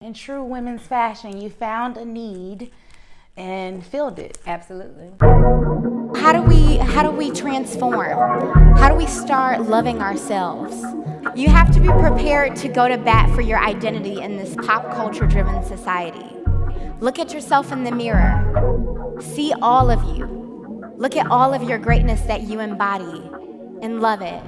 In true women's fashion, you found a need and filled it. Absolutely. How do we transform? How do we start loving ourselves? You have to be prepared to go to bat for your identity in this pop culture driven society. Look at yourself in the mirror. See all of you. Look at all of your greatness that you embody and love it.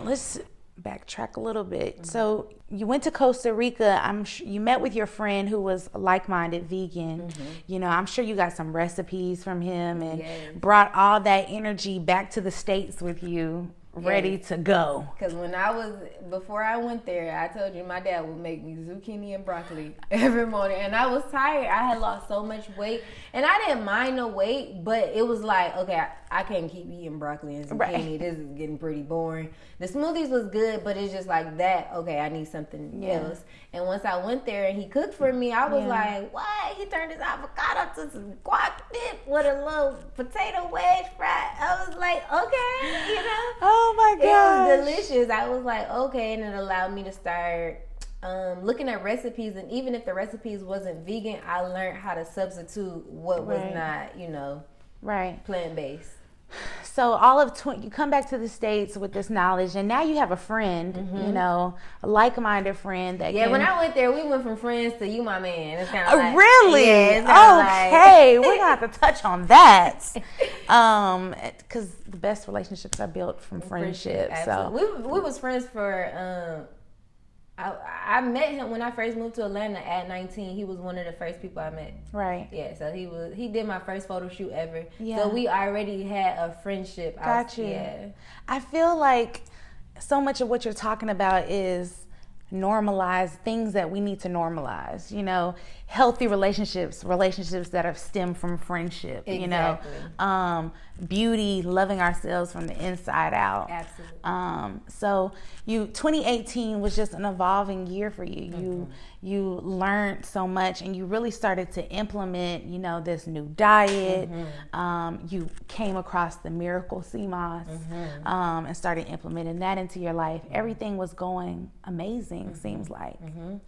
Let's backtrack a little bit. So you went to Costa Rica. You met with your friend who was a like-minded vegan. You know, I'm sure you got some recipes from him and brought all that energy back to the States with you, ready to go. Because before I went there, I told you my dad would make me zucchini and broccoli every morning. And I was tired. I had lost so much weight. And I didn't mind the weight, but it was like, okay, I can't keep eating broccoli and zucchini. Right. This is getting pretty boring. The smoothies was good, but it's just like that. Okay, I need something else. And once I went there and he cooked for me, I was like, what? He turned his avocado to some guac dip with a little potato wedge fry. I was like, okay, you know. Oh my God. It was delicious. I was like, okay, and it allowed me to start looking at recipes, and even if the recipes wasn't vegan, I learned how to substitute what was not, plant-based. So you come back to the States with this knowledge, and now you have a friend, a like-minded friend that when I went there, we went from friends to you, my man. It's kind of like, really? Okay, we're gonna have to touch on that, because the best relationships are built from friendship. So we was friends for. I met him when I first moved to Atlanta at 19. He was one of the first people I met. Right. Yeah, so he did my first photo shoot ever. Yeah. So we already had a friendship. Got you. Yeah. I feel like so much of what you're talking about is normalize things that we need to normalize, healthy relationships that have stemmed from friendship, Exactly. Beauty, loving ourselves from the inside out. Absolutely. So 2018 was just an evolving year for you. You learned so much, and you really started to implement, this new diet. You came across the Miracle Sea Moss, and started implementing that into your life. Everything was going amazing, seems like.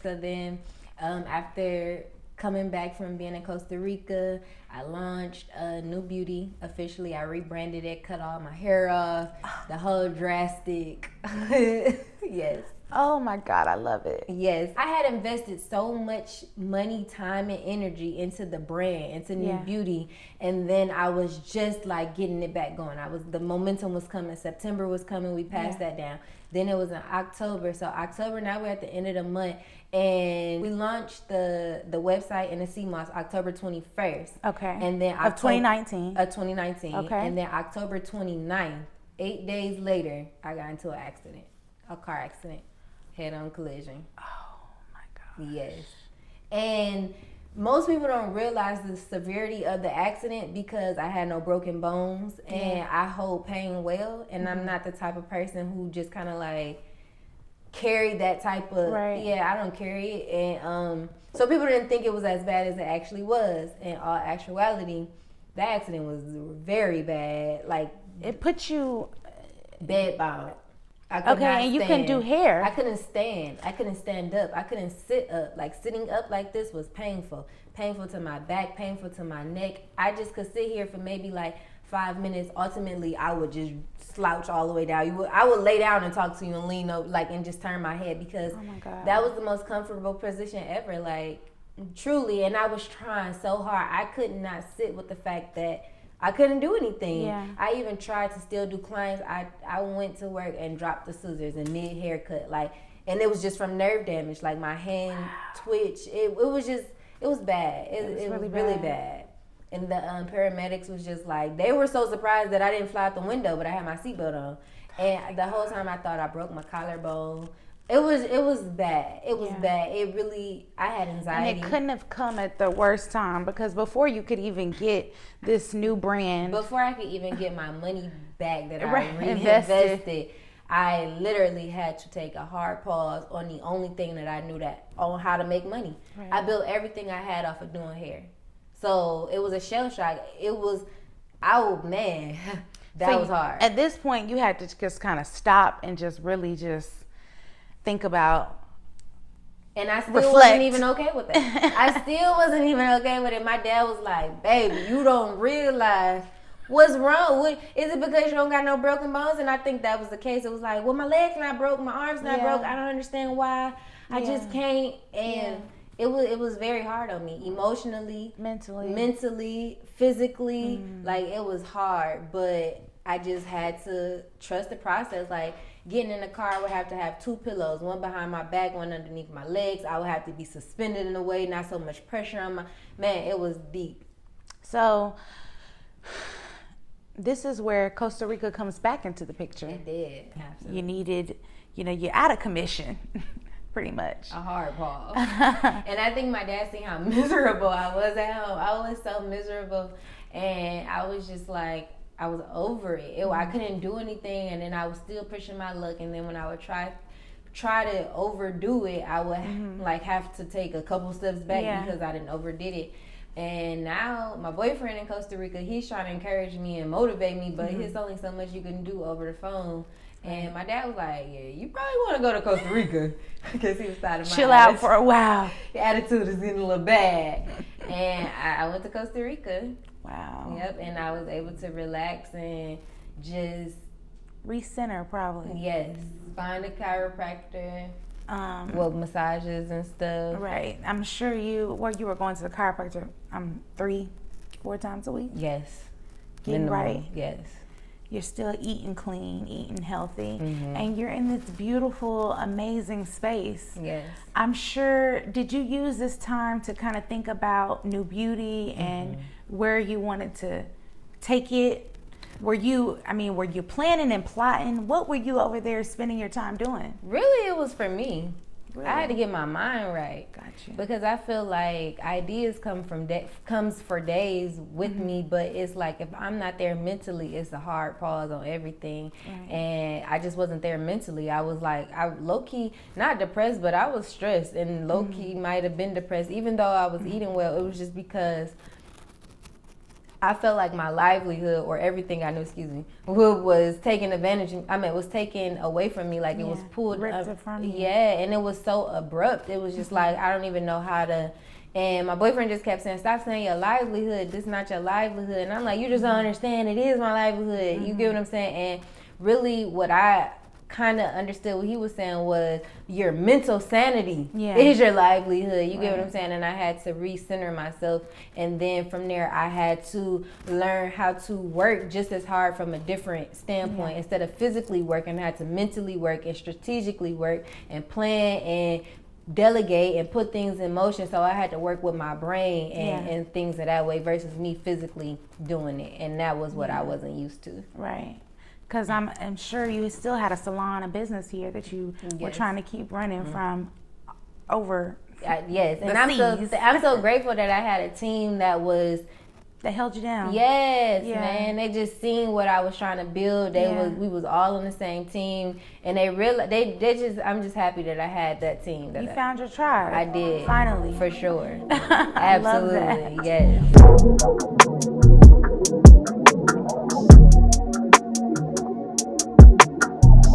So then, after coming back from being in Costa Rica, I launched New Beauty officially. I rebranded it, cut all my hair off, the whole drastic. Yes. Oh my God, I love it. Yes. I had invested so much money, time, and energy into the brand, into New Beauty, and then I was just like getting it back going. The momentum was coming. September was coming. We passed that down. Then it was in October. So October, now we're at the end of the month, and we launched the website and the Sea Moss October 21st. Okay. And then of 2019. 2019. Okay. And then October 29th, 8 days later, I got into a car accident. Head-on collision. Oh my God. Yes. And most people don't realize the severity of the accident because I had no broken bones and I hold pain well, and I'm not the type of person who just kind of like carry that type of I don't carry it, and so people didn't think it was as bad as it actually was. In all actuality, the accident was very bad. Like, it put you bedbound. And you couldn't do hair. I couldn't stand. I couldn't stand up. I couldn't sit up. Like, sitting up like this was painful. Painful to my back, painful to my neck. I just could sit here for maybe like 5 minutes. Ultimately, I would just slouch all the way down. I would lay down and talk to you and lean over, like, and just turn my head, because that was the most comfortable position ever. Like, truly. And I was trying so hard. I could not sit with the fact that I couldn't do anything. Yeah. I even tried to still do clients. I went to work and dropped the scissors and mid haircut, and it was just from nerve damage. Like, my hand twitched. It was bad. It was really bad. And the paramedics was just like, they were so surprised that I didn't fly out the window, but I had my seatbelt on. And the whole time I thought I broke my collarbone. It was bad. It was bad. It really, I had anxiety. And it couldn't have come at the worst time, because before you could even get this new brand. Before I could even get my money back that I reinvested, I literally had to take a hard pause on the only thing that I knew on how to make money. Right. I built everything I had off of doing hair. So it was a shell shock. It was, oh man, that was hard. At this point, you had to just kind of stop and just really just think about And I still Reflect. wasn't even okay with that. I still wasn't even okay with it. My dad was like, baby, you don't realize what's wrong. Is it because you don't got no broken bones? And I think that was the case. It was like, well, my leg's not broke, my arm's not broke. I don't understand why. I just can't. And it was very hard on me, emotionally, mentally, physically. Like, it was hard, but I just had to trust the process. Like, getting in the car, I would have to have 2 pillows, one behind my back, one underneath my legs. I would have to be suspended in a way, not so much pressure on my, man, it was deep. So this is where Costa Rica comes back into the picture. It did, absolutely. You needed, you're out of commission, pretty much. A hard pause. And I think my dad seen how miserable I was at home. I was so miserable, and I was just like, I was over it. I couldn't do anything, and then I was still pushing my luck. And then when I would try to overdo it, I would like have to take a couple steps back because I didn't overdid it. And now my boyfriend in Costa Rica, he's trying to encourage me and motivate me, but there's only so much you can do over the phone. And my dad was like, yeah, you probably want to go to Costa Rica, because he was tired of my chill out for a while. The attitude is getting a little bad. And I went to Costa Rica. Wow. Yep, and I was able to relax and just recenter, probably. Yes, find a chiropractor. Massages and stuff. Right. I'm sure you were going to the chiropractor 3-4 times a week. Yes. Getting right. Yes. You're still eating clean, eating healthy, and you're in this beautiful, amazing space. Yes. I'm sure, did you use this time to kind of think about New Beauty and where you wanted to take it? Were you planning and plotting? What were you over there spending your time doing? Really, it was for me. Really? I had to get my mind right. Gotcha. Because I feel like ideas comes for days with me, but it's like if I'm not there mentally, it's a hard pause on everything. Right. And I just wasn't there mentally. I was like, I low-key, not depressed, but I was stressed, and low-key might have been depressed. Even though I was eating well, it was just because I felt like my livelihood, or everything I knew, was taken advantage of. Was taken away from me. Like it was pulled ripped from you. Yeah, and it was so abrupt. It was just like, I don't even know how to. And my boyfriend just kept saying, stop saying your livelihood. This is not your livelihood. And I'm like, you just don't understand. It is my livelihood. You get what I'm saying? And really what I kind of understood what he was saying was your mental sanity is your livelihood. You get what I'm saying? And I had to recenter myself, and then from there I had to learn how to work just as hard from a different standpoint. Instead of physically working, I had to mentally work and strategically work and plan and delegate and put things in motion. So I had to work with my brain and things of that way versus me physically doing it, and that was what I wasn't used to. Right. Because I'm sure you still had a salon, a business here that you were trying to keep running from over. Yes, and I'm so grateful that I had a team that held you down. Yes, man. They just seen what I was trying to build. We was all on the same team, and they realized I'm just happy that I had that team. You found your tribe. I did. Finally. For sure. I love Absolutely. that. Yes.